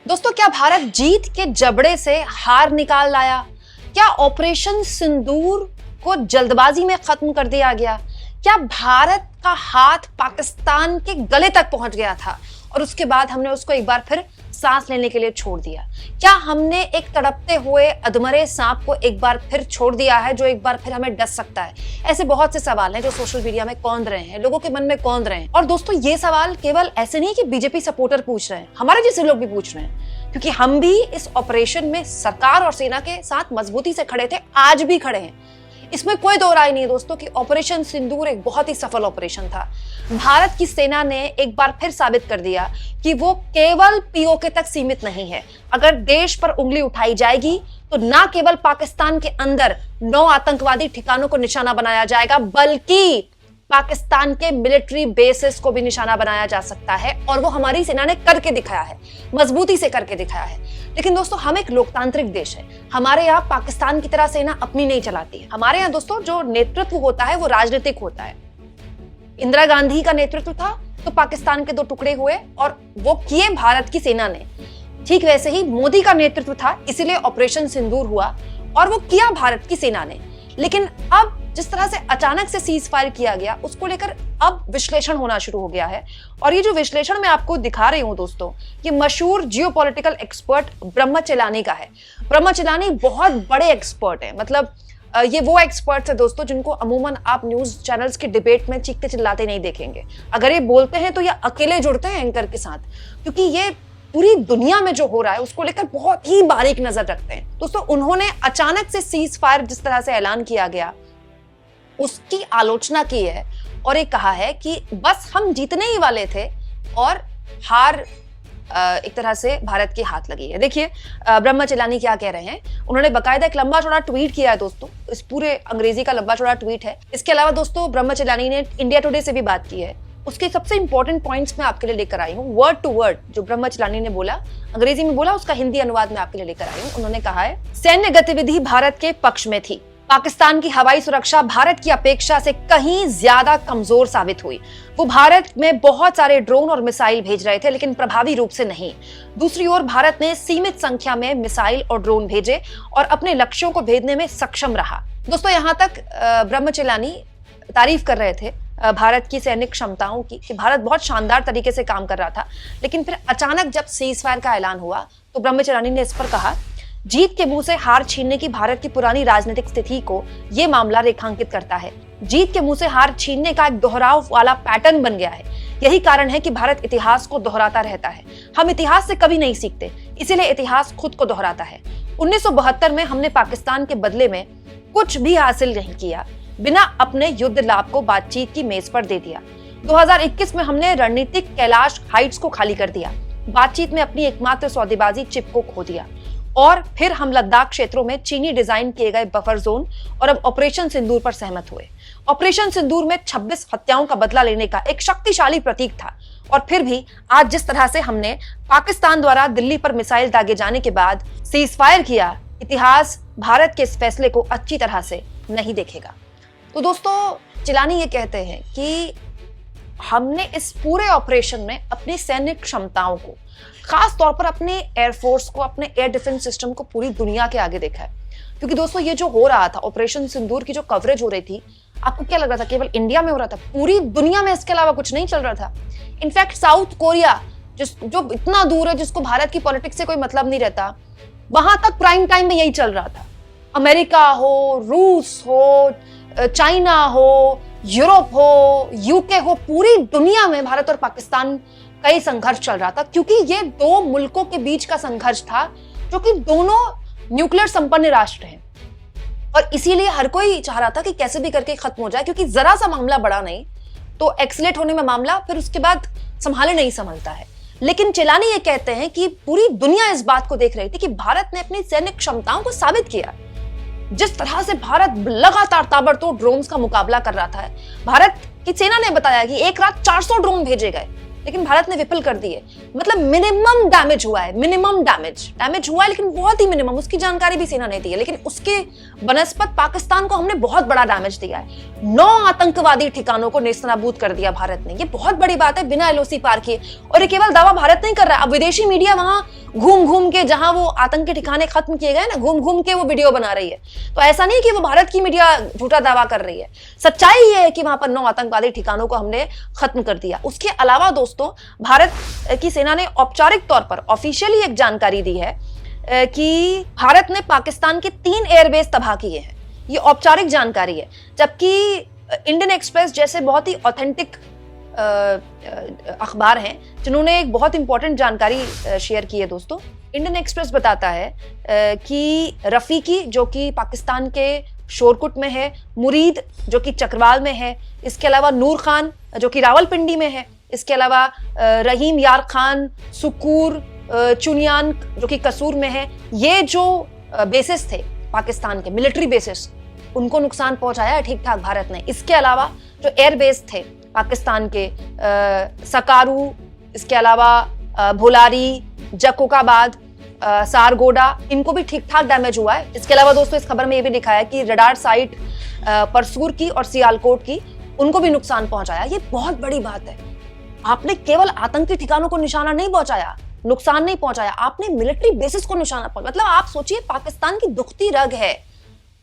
दोस्तों, क्या भारत जीत के जबड़े से हार निकाल लाया? क्या ऑपरेशन सिंदूर को जल्दबाजी में खत्म कर दिया गया? क्या भारत का हाथ पाकिस्तान के गले तक पहुंच गया था और उसके बाद हमने उसको एक बार फिर सांस लेने के लिए छोड़ दिया? क्या हमने एक तड़पते हुए अधमरे सांप को एक बार फिर छोड़ दिया है जो एक बार फिर हमें डस सकता है? ऐसे बहुत से सवाल हैं जो सोशल मीडिया में कौंध रहे हैं, लोगों के मन में कौंध रहे हैं। और दोस्तों, ये सवाल केवल ऐसे नहीं कि बीजेपी सपोर्टर पूछ रहे हैं, हमारे जैसे लोग भी पूछ रहे हैं, क्योंकि हम भी इस ऑपरेशन में सरकार और सेना के साथ मजबूती से खड़े थे, आज भी खड़े हैं। इसमें कोई दो राय नहीं है दोस्तों कि ऑपरेशन सिंदूर एक बहुत ही सफल ऑपरेशन था। भारत की सेना ने एक बार फिर साबित कर दिया कि वो केवल पीओके तक सीमित नहीं है। अगर देश पर उंगली उठाई जाएगी तो ना केवल पाकिस्तान के अंदर 9 आतंकवादी ठिकानों को निशाना बनाया जाएगा, बल्कि पाकिस्तान के मिलिट्री बेसिस को भी निशाना बनाया जा सकता है। और वो हमारी सेना ने करके दिखाया है, मजबूती से करके दिखाया है। लेकिन दोस्तों, हम एक लोकतांत्रिक देश है, हमारे यहाँ पाकिस्तान की तरह सेना अपनी नहीं चलाती है। हमारे यहाँ दोस्तों जो नेतृत्व होता है वो राजनीतिक होता है। इंदिरा गांधी का नेतृत्व था तो पाकिस्तान के 2 टुकड़े हुए और वो किए भारत की सेना ने। ठीक वैसे ही मोदी का नेतृत्व था, इसीलिए ऑपरेशन सिंदूर हुआ और वो किया भारत की सेना ने। लेकिन अब जिस तरह से अचानक से सीज फायर किया गया, उसको लेकर अब विश्लेषण होना शुरू हो गया है। और ये जो विश्लेषण मैं आपको दिखा रही हूं दोस्तों, ये मशहूर जियोपॉलिटिकल एक्सपर्ट ब्रह्मचेलानी का है। ब्रह्मचेलानी बहुत बड़े एक्सपर्ट है, मतलब ये वो एक्सपर्ट्स है दोस्तों जिनको अमूमन आप न्यूज चैनल्स के डिबेट में चीखते चिल्लाते नहीं देखेंगे। अगर ये बोलते हैं तो ये अकेले जुड़ते हैं एंकर के साथ, क्योंकि ये पूरी दुनिया में जो हो रहा है उसको लेकर बहुत ही बारीक नजर रखते हैं। दोस्तों, उन्होंने अचानक से सीज फायर जिस तरह से ऐलान किया गया उसकी आलोचना की है और ये कहा है कि बस हम जीतने ही वाले थे और हार एक तरह से भारत के हाथ लगी है। देखिए ब्रह्मचेलानी क्या कह रहे हैं। उन्होंने बकायदा एक लंबा चौड़ा ट्वीट किया है दोस्तों, इस पूरे अंग्रेजी का लंबा चौड़ा ट्वीट है। इसके अलावा दोस्तों ब्रह्मचेलानी ने इंडिया टुडे से भी बात की है। उसके सबसे इंपॉर्टेंट पॉइंट्स मैं आपके लिए लेकर आई हूँ, वर्ड टू वर्ड जो ब्रह्मचेलानी ने बोला, अंग्रेजी में बोला, उसका हिंदी अनुवाद में आपके लिए लेकर आई हूँ। उन्होंने कहा है, सैन्य गतिविधि भारत के पक्ष में थी। पाकिस्तान की हवाई सुरक्षा भारत की अपेक्षा से कहीं ज्यादा कमजोर साबित हुई। वो भारत में बहुत सारे ड्रोन और मिसाइल भेज रहे थे, लेकिन प्रभावी रूप से नहीं। दूसरी ओर भारत ने सीमित संख्या में मिसाइल और ड्रोन भेजे और अपने लक्ष्यों को भेदने में सक्षम रहा। दोस्तों, यहाँ तक ब्रह्मचेलानी तारीफ कर रहे थे भारत की सैनिक क्षमताओं की, कि भारत बहुत शानदार तरीके से काम कर रहा था। लेकिन फिर अचानक जब सीज फायर का ऐलान हुआ तो ब्रह्मचेलानी ने इस पर कहा, जीत के मुंह से हार छीनने की भारत की पुरानी राजनीतिक स्थिति को यह मामला रेखांकित करता है। जीत के मुंह से हार छीनने का एक दोहराव वाला पैटर्न बन गया है। यही कारण है कि भारत इतिहास को दोहराता रहता है। हम इतिहास से कभी नहीं सीखते, इसीलिए इतिहास खुद को दोहराता है। 1972 में हमने पाकिस्तान के बदले में कुछ भी हासिल नहीं किया, बिना अपने युद्ध लाभ को बातचीत की मेज पर दे दिया। 2021 में हमने रणनीतिक कैलाश हाइट्स को खाली कर दिया, बातचीत में अपनी एकमात्र सौदेबाजी चिप को खो दिया। और फिर हम लद्दाख क्षेत्रों में चीनी डिजाइन किए गए बफर जोन और अब ऑपरेशन सिंदूर पर सहमत हुए। ऑपरेशन सिंदूर में 26 हत्याओं का बदला लेने का एक शक्तिशाली प्रतीक था। और फिर भी आज जिस तरह से हमने पाकिस्तान द्वारा दिल्ली पर मिसाइल दागे जाने के बाद सीज फायर किया, इतिहास भारत के इस फैसले को अच्छी तरह से नहीं देखेगा। तो दोस्तों, चिलानी ये कहते हैं कि हमने इस पूरे ऑपरेशन में अपनी सैन्य क्षमताओं को, खास तौर पर अपने एयरफोर्स को, अपने एयर डिफेंस सिस्टम को पूरी दुनिया के आगे देखा है। क्योंकि दोस्तों, ये जो हो रहा था, ऑपरेशन सिंदूर की जो कवरेज हो रही थी, आपको क्या लग रहा था केवल इंडिया में हो रहा था? पूरी दुनिया में इसके अलावा कुछ नहीं चल रहा था। इनफैक्ट साउथ कोरिया जो इतना दूर है, जिसको भारत की पॉलिटिक्स से कोई मतलब नहीं रहता, वहां तक प्राइम टाइम में यही चल रहा था। अमेरिका हो, रूस हो, चाइना हो, यूरोप हो, यूके हो, पूरी दुनिया में भारत और पाकिस्तान का ही संघर्ष चल रहा था। क्योंकि ये 2 मुल्कों के बीच का संघर्ष था जो कि दोनों न्यूक्लियर संपन्न राष्ट्र हैं। और इसीलिए हर कोई चाह रहा था कि कैसे भी करके खत्म हो जाए, क्योंकि जरा सा मामला बड़ा नहीं तो एक्सलेट होने में मामला फिर उसके बाद संभाले नहीं संभलता है। लेकिन चिलानी ये कहते हैं कि पूरी दुनिया इस बात को देख रही थी कि भारत ने अपनी सैन्य क्षमताओं को साबित किया। जिस तरह से भारत लगातार ताबड़तोड़ ड्रोन्स का मुकाबला कर रहा था, भारत की सेना ने बताया कि एक रात 400 ड्रोन भेजे गए। लेकिन भारत ने विफल कर दिए। मतलब मिनिमम डैमेज हुआ है, मिनिमम डैमेज हुआ है, लेकिन बहुत ही मिनिमम। उसकी जानकारी भी सेना ने दी है, लेकिन उसके बनस्पत पाकिस्तान को हमने बहुत बड़ा डैमेज दिया है। 9 आतंकवादी ठिकानों को नेस्तनाबूद कर दिया भारत ने। ये बहुत बड़ी बात है, बिना एलओसी पार किए। और ये केवल दावा भारत नहीं कर रहा है, अब विदेशी मीडिया वहां घूम घूम के, जहां वो आतंकी ठिकाने खत्म किए गए ना, घूम घूम के वो वीडियो बना रही है। तो ऐसा नहीं कि वो भारत की मीडिया झूठा दावा कर रही है, सच्चाई ये है कि वहां पर 9 आतंकवादी ठिकानों को हमने खत्म कर दिया। उसके अलावा दोस्तों, भारत की सेना ने औपचारिक तौर पर ऑफिशियली एक जानकारी दी है कि भारत ने पाकिस्तान के 3 एयरबेस तबाह किए हैं। ये औपचारिक जानकारी है, जबकि इंडियन एक्सप्रेस जैसे बहुत ही ऑथेंटिक अखबार हैं जिन्होंने एक बहुत इंपॉर्टेंट जानकारी शेयर की है दोस्तों। इंडियन एक्सप्रेस बताता है कि रफीकी जो कि पाकिस्तान के शोरकुट में है, मुरीद जो कि चक्रवाल में है, इसके अलावा नूर खान जो कि रावलपिंडी में है, इसके अलावा रहीम यार खान, सुकूर, चुनियान जो कि कसूर में है, ये जो बेसिस थे पाकिस्तान के मिलिट्री बेसिस, उनको नुकसान पहुंचाया है ठीक ठाक भारत ने। इसके अलावा जो एयरबेस थे पाकिस्तान के सकारू, इसके अलावा भोलारी, जकोकाबाद, सारगोडा, इनको भी ठीक ठाक डैमेज हुआ है। इसके अलावा दोस्तों इस खबर में ये भी लिखा है कि रडार साइट परसूर की और सियालकोट की, उनको भी नुकसान पहुंचाया। ये बहुत बड़ी बात है। आपने केवल आतंकी ठिकानों को निशाना नहीं पहुंचाया, नुकसान नहीं पहुंचाया, आपने मिलिट्री बेसिस को निशाना पहुंचाया। मतलब आप सोचिए, पाकिस्तान की दुखती रग है,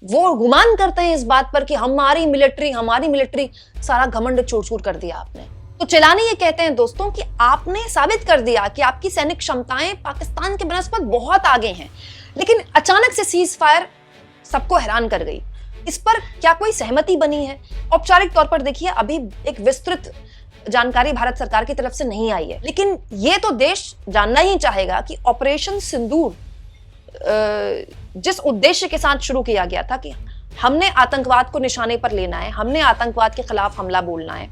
वो गुमान करते हैं इस बात पर कि हमारी मिलिट्री, सारा घमंड चूर-चूर कर दिया आपने। तो चिलानी ये कहते हैं दोस्तों कि आपने साबित कर दिया कि आपकी सैनिक क्षमताएं पाकिस्तान के बनस्पत बहुत आगे हैं, लेकिन अचानक से सीज फायर सबको हैरान कर गई। इस पर क्या कोई सहमति बनी है? औपचारिक तौर पर देखिए, अभी एक विस्तृत जानकारी भारत सरकार की तरफ से नहीं आई है, लेकिन ये तो देश जानना ही चाहेगा कि ऑपरेशन सिंदूर जिस उद्देश्य के साथ शुरू किया गया था कि हमने आतंकवाद को निशाने पर लेना है, हमने आतंकवाद के खिलाफ हमला बोलना है,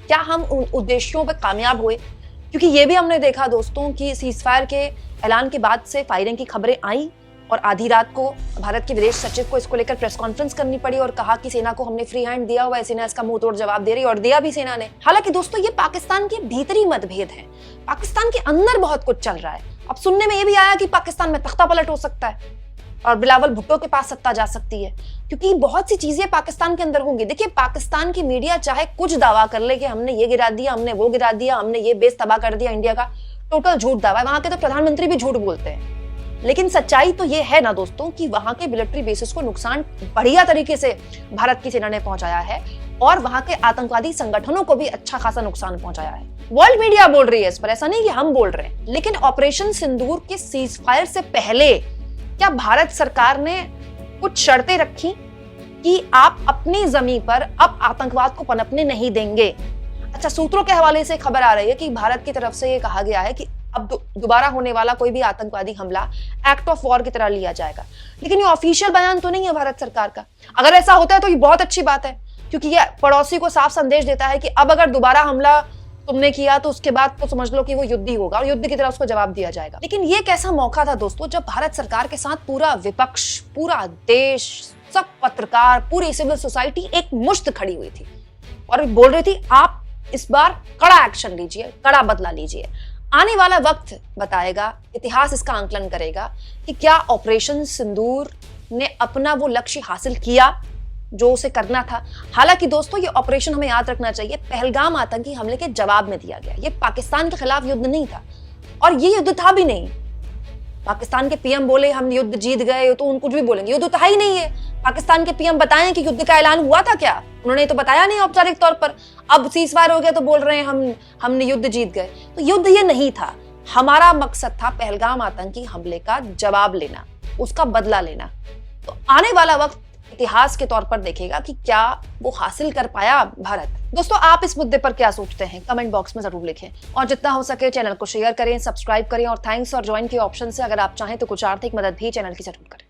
क्या हम उन उद्देश्यों पर कामयाब हुए? क्योंकि ये भी हमने देखा दोस्तों कि सीजफायर के ऐलान के बाद से फायरिंग की खबरें आई और आधी रात को भारत के विदेश सचिव को इसको लेकर प्रेस कॉन्फ्रेंस करनी पड़ी और कहा कि सेना को हमने फ्री हैंड दिया हुआ है, सेना इसका मुंह तोड़ जवाब दे रही है, और दिया भी सेना ने। हालांकि दोस्तों ये पाकिस्तान के भीतरी मतभेद है, पाकिस्तान के अंदर बहुत कुछ चल रहा है। अब सुनने में ये भी आया कि पाकिस्तान में तख्ता पलट हो सकता है और बिलावल भुट्टो के पास सत्ता जा सकती है, क्योंकि बहुत सी चीजें पाकिस्तान के अंदर होंगी। देखिए, पाकिस्तान की मीडिया चाहे कुछ दावा कर ले कि हमने ये गिरा दिया, हमने वो गिरा दिया, हमने ये बेस तबाह कर दिया इंडिया का, टोटल झूठ दावा है। वहां के तो प्रधानमंत्री भी झूठ बोलते हैं, लेकिन सच्चाई तो ये है ना दोस्तों कि वहां के मिलिट्री बेसिस को नुकसान बढ़िया तरीके से भारत की सेना ने पहुंचाया है और वहां के आतंकवादी संगठनों को भी अच्छा खासा नुकसान पहुंचाया है। वर्ल्ड मीडिया बोल रही है इस पर, ऐसा नहीं कि हम बोल रहे हैं। लेकिन ऑपरेशन सिंदूर के सीज फायर से पहले क्या भारत सरकार ने कुछ शर्तें रखी कि आप अपनी जमीन पर अब आतंकवाद को पनपने नहीं देंगे? अच्छा, सूत्रों के हवाले से खबर आ रही है कि भारत की तरफ से ये कहा गया है कि अब दोबारा होने वाला कोई भी आतंकवादी हमला एक्ट ऑफ वॉर की तरह लिया जाएगा। लेकिन ये ऑफिशियल बयान तो नहीं है भारत सरकार का। अगर ऐसा होता है तो ये बहुत अच्छी बात है, क्योंकि ये पड़ोसी को साफ संदेश देता है कि अब अगर दोबारा हमला तुमने किया तो उसके बाद तो समझ लो कि वो युद्ध ही होगा और युद्ध की तरह उसको जवाब दिया जाएगा। लेकिन ये कैसा मौका था दोस्तों जब भारत सरकार के साथ पूरा विपक्ष, पूरा देश, सब पत्रकार, पूरी सिविल सोसाइटी एक मुश्त खड़ी हुई थी और बोल रही थी आप इस बार कड़ा एक्शन लीजिए, कड़ा बदला लीजिए। आने वाला वक्त बताएगा, इतिहास इसका आंकलन करेगा कि क्या ऑपरेशन सिंदूर ने अपना वो लक्ष्य हासिल किया जो उसे करना था। हालांकि दोस्तों ये ऑपरेशन हमें याद रखना चाहिए, पहलगाम आतंकी हमले के जवाब में दिया गया। ये पाकिस्तान के खिलाफ युद्ध नहीं था और ये युद्ध था भी नहीं। पाकिस्तान के पीएम बोले हम युद्ध जीत गए तो उन कुछ भी बोलेंगे, युद्ध था ही नहीं है। पाकिस्तान के पीएम बताएं कि युद्ध का ऐलान हुआ था क्या? उन्होंने तो बताया नहीं औपचारिक तौर पर। अब सीजफायर हो गया तो बोल रहे हैं हमने युद्ध जीत गए। तो युद्ध ये नहीं था, हमारा मकसद था पहलगाम आतंकी हमले का जवाब लेना, उसका बदला लेना। तो आने वाला वक्त इतिहास के तौर पर देखेगा कि क्या वो हासिल कर पाया भारत। दोस्तों आप इस मुद्दे पर क्या सोचते हैं कमेंट बॉक्स में जरूर लिखें और जितना हो सके चैनल को शेयर करें, सब्सक्राइब करें और थैंक्स और ज्वाइन के ऑप्शन से अगर आप चाहें तो कुछ आर्थिक मदद भी चैनल की जरूर करें।